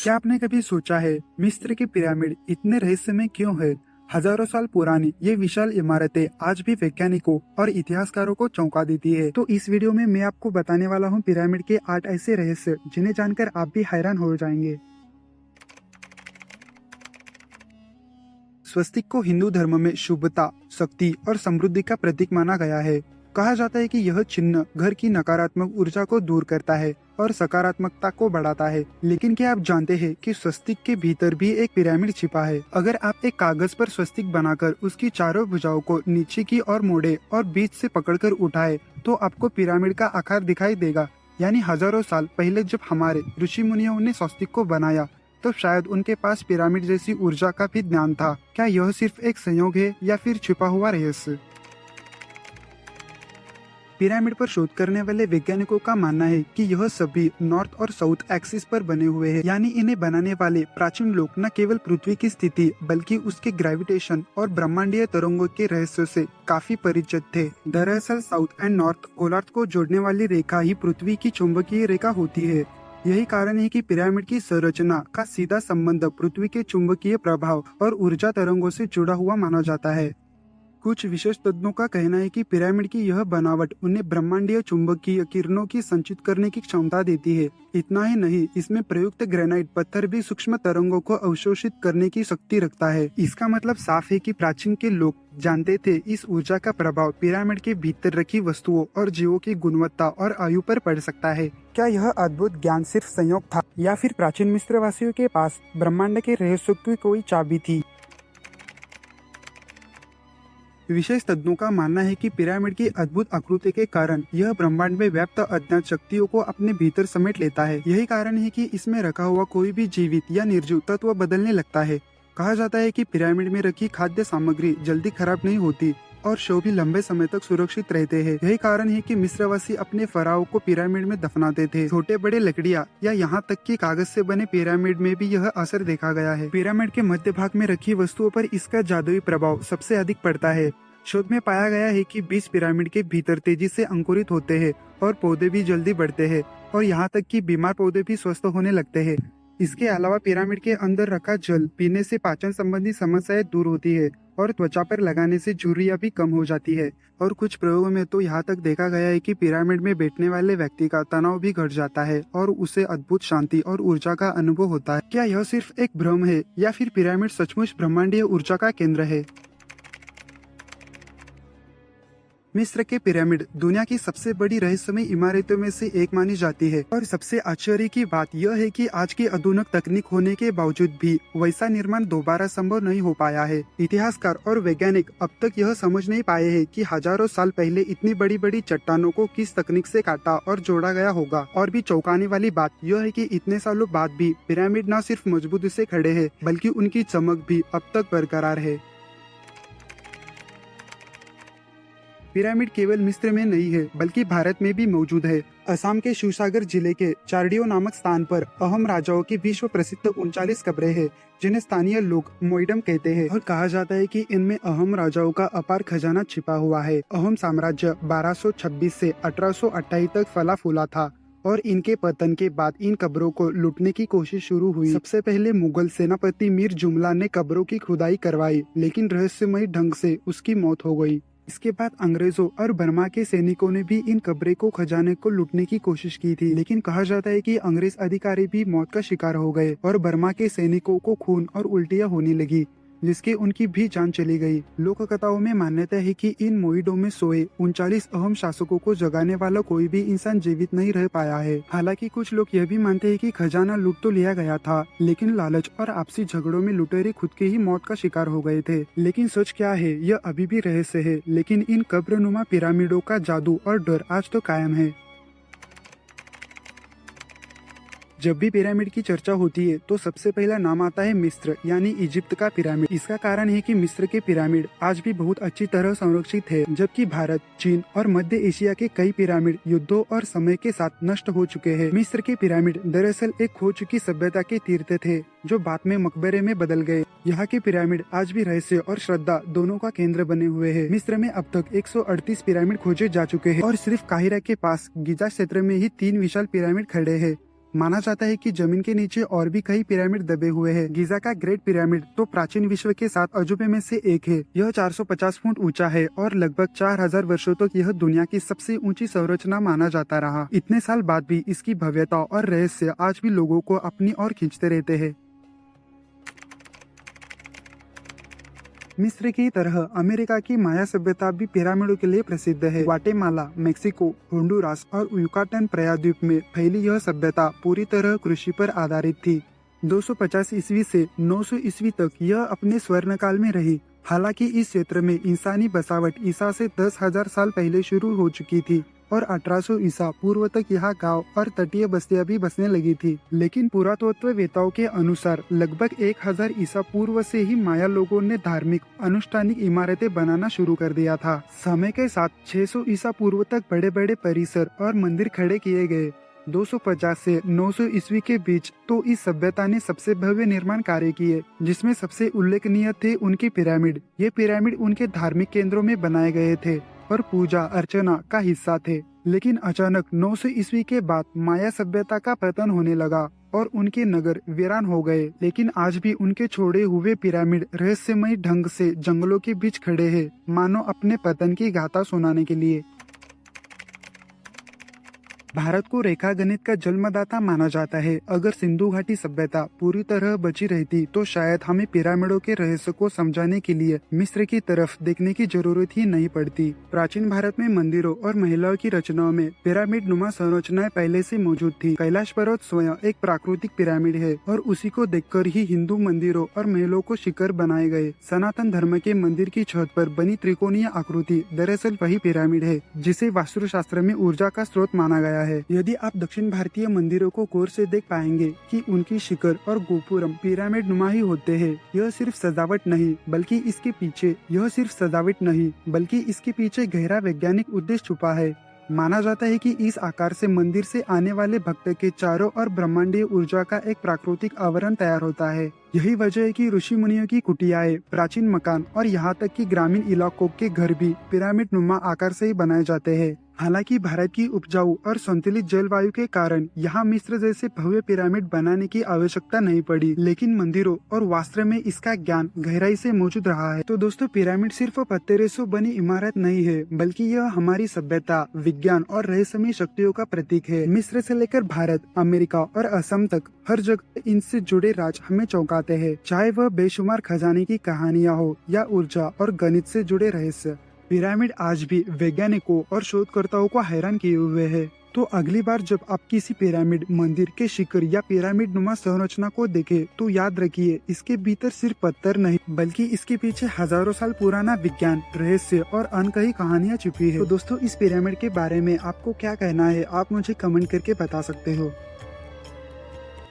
क्या आपने कभी सोचा है मिस्र के पिरामिड इतने रहस्यमय क्यों है? हजारों साल पुरानी ये विशाल इमारतें आज भी वैज्ञानिकों और इतिहासकारों को चौंका देती है। तो इस वीडियो में मैं आपको बताने वाला हूँ पिरामिड के 8 ऐसे रहस्य जिन्हें जानकर आप भी हैरान हो जाएंगे। स्वस्तिक को हिंदू धर्म में शुभता, शक्ति और समृद्धि का प्रतीक माना गया है। कहा जाता है कि यह चिन्ह घर की नकारात्मक ऊर्जा को दूर करता है और सकारात्मकता को बढ़ाता है। लेकिन क्या आप जानते हैं कि स्वस्तिक के भीतर भी एक पिरामिड छिपा है? अगर आप एक कागज पर स्वस्तिक बनाकर उसकी चारों भुजाओं को नीचे की ओर मोड़े और बीच से पकड़कर उठाए तो आपको पिरामिड का आकार दिखाई देगा। यानी हजारों साल पहले जब हमारे ऋषि मुनियों ने स्वस्तिक को बनाया तो शायद उनके पास पिरामिड जैसी ऊर्जा का भी ज्ञान था। क्या यह सिर्फ एक संयोग है या फिर छिपा हुआ रहस्य? पिरामिड पर शोध करने वाले वैज्ञानिकों का मानना है कि यह सभी नॉर्थ और साउथ एक्सिस पर बने हुए हैं। यानी इन्हें बनाने वाले प्राचीन लोग न केवल पृथ्वी की स्थिति बल्कि उसके ग्रेविटेशन और ब्रह्मांडीय तरंगों के रहस्यों से काफी परिचित थे। दरअसल साउथ एंड नॉर्थ गोलार्ध को जोड़ने वाली रेखा ही पृथ्वी की चुंबकीय रेखा होती है। यही कारण है कि पिरामिड की संरचना का सीधा संबंध पृथ्वी के चुंबकीय प्रभाव और ऊर्जा तरंगों से जुड़ा हुआ माना जाता है। कुछ विशेषज्ञों का कहना है कि पिरामिड की यह बनावट उन्हें ब्रह्मांडीय चुंबकीय किरणों की संचित करने की क्षमता देती है। इतना ही नहीं, इसमें प्रयुक्त ग्रेनाइट पत्थर भी सूक्ष्म तरंगों को अवशोषित करने की शक्ति रखता है। इसका मतलब साफ है कि प्राचीन के लोग जानते थे इस ऊर्जा का प्रभाव पिरामिड के भीतर रखी वस्तुओं और जीवों की गुणवत्ता और आयु पर पड़ सकता है। क्या यह अद्भुत ज्ञान सिर्फ संयोग था या फिर प्राचीन मिस्र वासियों के पास ब्रह्मांड के रहस्यों की कोई चाबी थी? विशेष तज्ञों का मानना है कि पिरामिड की अद्भुत आकृति के कारण यह ब्रह्मांड में व्याप्त अज्ञात शक्तियों को अपने भीतर समेट लेता है। यही कारण है कि इसमें रखा हुआ कोई भी जीवित या निर्जीव तत्व बदलने लगता है। कहा जाता है कि पिरामिड में रखी खाद्य सामग्री जल्दी खराब नहीं होती और शव भी लंबे समय तक सुरक्षित रहते हैं। यही कारण है कि मिस्रवासी अपने फराओं को पिरामिड में दफनाते थे। छोटे बड़े लकड़ियाँ या यहाँ तक कि कागज से बने पिरामिड में भी यह असर देखा गया है। पिरामिड के मध्य भाग में रखी वस्तुओं पर इसका जादुई प्रभाव सबसे अधिक पड़ता है। शोध में पाया गया है कि बीज पिरामिड के भीतर तेजी से अंकुरित होते हैं और पौधे भी जल्दी बढ़ते हैं और यहाँ तक कि बीमार पौधे भी स्वस्थ होने लगते हैं। इसके अलावा पिरामिड के अंदर रखा जल पीने से पाचन संबंधी समस्याएं दूर होती है और त्वचा पर लगाने से झुर्रियां भी कम हो जाती है। और कुछ प्रयोगों में तो यहाँ तक देखा गया है कि पिरामिड में बैठने वाले व्यक्ति का तनाव भी घट जाता है और उसे अद्भुत शांति और ऊर्जा का अनुभव होता है। क्या यह सिर्फ एक भ्रम है या फिर पिरामिड सचमुच ब्रह्मांडीय ऊर्जा का केंद्र है? मिस्र के पिरामिड दुनिया की सबसे बड़ी रहस्यमय इमारतों में से एक मानी जाती है और सबसे आश्चर्य की बात यह है कि आज की आधुनिक तकनीक होने के बावजूद भी वैसा निर्माण दोबारा संभव नहीं हो पाया है। इतिहासकार और वैज्ञानिक अब तक यह समझ नहीं पाए हैं कि हजारों साल पहले इतनी बड़ी बड़ी चट्टानों को किस तकनीक से काटा और जोड़ा गया होगा। और भी चौंकाने वाली बात यह है कि इतने सालों बाद भी पिरामिड न सिर्फ मजबूती से खड़े हैं बल्कि उनकी चमक भी अब तक बरकरार है। पिरामिड केवल मिस्र में नहीं है बल्कि भारत में भी मौजूद है। असम के शिवसागर जिले के चारडियो नामक स्थान पर अहम राजाओं की विश्व प्रसिद्ध 39 कब्रें हैं जिन्हें स्थानीय लोग मोइडम कहते हैं और कहा जाता है कि इनमें अहम राजाओं का अपार खजाना छिपा हुआ है। अहम साम्राज्य 1226 से 1828 तक फला फूला था और इनके पतन के बाद इन कब्रों को लूटने की कोशिश शुरू हुई। सबसे पहले मुगल सेनापति मीर जुमला ने कब्रों की खुदाई करवाई लेकिन रहस्यमय ढंग से उसकी मौत हो गई। इसके बाद अंग्रेजों और बर्मा के सैनिकों ने भी इन कब्रें को खजाने को लूटने की कोशिश की थी, लेकिन कहा जाता है कि अंग्रेज अधिकारी भी मौत का शिकार हो गए और बर्मा के सैनिकों को खून और उल्टियां होने लगी जिसके उनकी भी जान चली गई। लोक कथाओं में मान्यता है कि इन मोइडों में सोए 39 अहम शासकों को जगाने वाला कोई भी इंसान जीवित नहीं रह पाया है। हालांकि कुछ लोग यह भी मानते हैं कि खजाना लूट तो लिया गया था लेकिन लालच और आपसी झगड़ों में लुटेरे खुद के ही मौत का शिकार हो गए थे। लेकिन सच क्या है यह अभी भी रहस्य है, लेकिन इन कब्रनुमा पिरामिडों का जादू और डर आज तो कायम है। जब भी पिरामिड की चर्चा होती है तो सबसे पहला नाम आता है मिस्र यानी इजिप्ट का पिरामिड। इसका कारण है कि मिस्र के पिरामिड आज भी बहुत अच्छी तरह संरक्षित है जबकि भारत, चीन और मध्य एशिया के कई पिरामिड युद्धों और समय के साथ नष्ट हो चुके हैं। मिस्र के पिरामिड दरअसल एक खो चुकी सभ्यता के तीर्थ थे जो बाद में मकबरे में बदल गए। यहाँ के पिरामिड आज भी रहस्य और श्रद्धा दोनों का केंद्र बने हुए हैं। मिस्र में अब तक 138 पिरामिड खोजे जा चुके हैं और सिर्फ काहिरा के पास गिजा क्षेत्र में ही 3 विशाल पिरामिड खड़े हैं। माना जाता है कि जमीन के नीचे और भी कई पिरामिड दबे हुए हैं। गीजा का ग्रेट पिरामिड तो प्राचीन विश्व के 7 अजूबे में से एक है। यह 450 फुट ऊंचा है और लगभग 4000 वर्षों तक यह दुनिया की सबसे ऊंची संरचना माना जाता रहा। इतने साल बाद भी इसकी भव्यता और रहस्य आज भी लोगों को अपनी ओर खींचते रहते हैं। मिस्र की तरह अमेरिका की माया सभ्यता भी पिरामिडों के लिए प्रसिद्ध है। ग्वाटेमाला, मेक्सिको, होंडुरास और युकाटन प्रायद्वीप में फैली यह सभ्यता पूरी तरह कृषि पर आधारित थी। 250 ईस्वी से 900 ईस्वी तक यह अपने स्वर्णकाल में रही। हालांकि इस क्षेत्र में इंसानी बसावट ईसा से 10,000 साल पहले शुरू हो चुकी थी और 1800 ईसा पूर्व तक यहाँ गांव और तटीय बस्तियां भी बसने लगी थी। लेकिन पुरातत्ववेताओं के अनुसार लगभग 1000 ईसा पूर्व से ही माया लोगों ने धार्मिक अनुष्ठानिक इमारतें बनाना शुरू कर दिया था। समय के साथ 600 ईसा पूर्व तक बड़े बड़े परिसर और मंदिर खड़े किए गए। 250 से 900 ईस्वी के बीच तो इस सभ्यता ने सबसे भव्य निर्माण कार्य किए, जिसमें सबसे उल्लेखनीय थे उनके पिरामिड। ये पिरामिड उनके धार्मिक केंद्रों में बनाए गए थे और पूजा अर्चना का हिस्सा थे। लेकिन अचानक 900 ईस्वी के बाद माया सभ्यता का पतन होने लगा और उनके नगर वीरान हो गए। लेकिन आज भी उनके छोड़े हुए पिरामिड रहस्यमय ढंग से जंगलों के बीच खड़े हैं, मानो अपने पतन की गाथा सुनाने के लिए। भारत को रेखा गणित का जन्मदाता माना जाता है। अगर सिंधु घाटी सभ्यता पूरी तरह बची रहती तो शायद हमें पिरामिडों के रहस्य को समझाने के लिए मिस्र की तरफ देखने की जरूरत ही नहीं पड़ती। प्राचीन भारत में मंदिरों और महिलाओं की रचनाओं में पिरामिड नुमा संरचनाएं पहले से मौजूद थी। कैलाश पर्वत स्वयं एक प्राकृतिक पिरामिड है और उसी को देखकर ही हिंदू मंदिरों और महलों को शिखर बनाए गए। सनातन धर्म के मंदिर की छत पर बनी त्रिकोणीय आकृति दरअसल वही पिरामिड है, जिसे वास्तुशास्त्र में ऊर्जा का स्रोत माना गया है। यदि आप दक्षिण भारतीय मंदिरों को गौर से देख पाएंगे कि उनकी शिखर और गोपुरम पिरामिड नुमा ही होते हैं। यह सिर्फ सजावट नहीं बल्कि इसके पीछे गहरा वैज्ञानिक उद्देश्य छुपा है। माना जाता है कि इस आकार से मंदिर से आने वाले भक्त के चारों ओर ब्रह्मांडीय ऊर्जा का एक प्राकृतिक आवरण तैयार होता है। यही वजह है कि ऋषि मुनियों की कुटियाएं, प्राचीन मकान और यहाँ तक कि ग्रामीण इलाकों के घर भी पिरामिड नुमा आकार से ही बनाए जाते हैं। हालांकि भारत की उपजाऊ और संतुलित जलवायु के कारण यहाँ मिस्र जैसे भव्य पिरामिड बनाने की आवश्यकता नहीं पड़ी, लेकिन मंदिरों और वास्तु में इसका ज्ञान गहराई से मौजूद रहा है। तो दोस्तों, पिरामिड सिर्फ पत्थरों से बनी इमारत नहीं है, बल्कि यह हमारी सभ्यता, विज्ञान और रहस्यमय शक्तियों का प्रतीक है। मिस्र से लेकर भारत, अमेरिका और असम तक हर जगह इनसे जुड़े राज हमें चौंकाते हैं, चाहे वह बेशुमार खजाने की कहानियाँ हो या ऊर्जा और गणित से जुड़े रहस्य। पिरामिड आज भी वैज्ञानिकों और शोधकर्ताओं को हैरान किए हुए है। तो अगली बार जब आप किसी पिरामिड, मंदिर के शिखर या पिरामिड नुमा संरचना को देखें तो याद रखिए, इसके भीतर सिर्फ पत्थर नहीं बल्कि इसके पीछे हजारों साल पुराना विज्ञान, रहस्य और अनकही कहानियां छुपी है। तो दोस्तों, इस पिरामिड के बारे में आपको क्या कहना है, आप मुझे कमेंट करके बता सकते हो।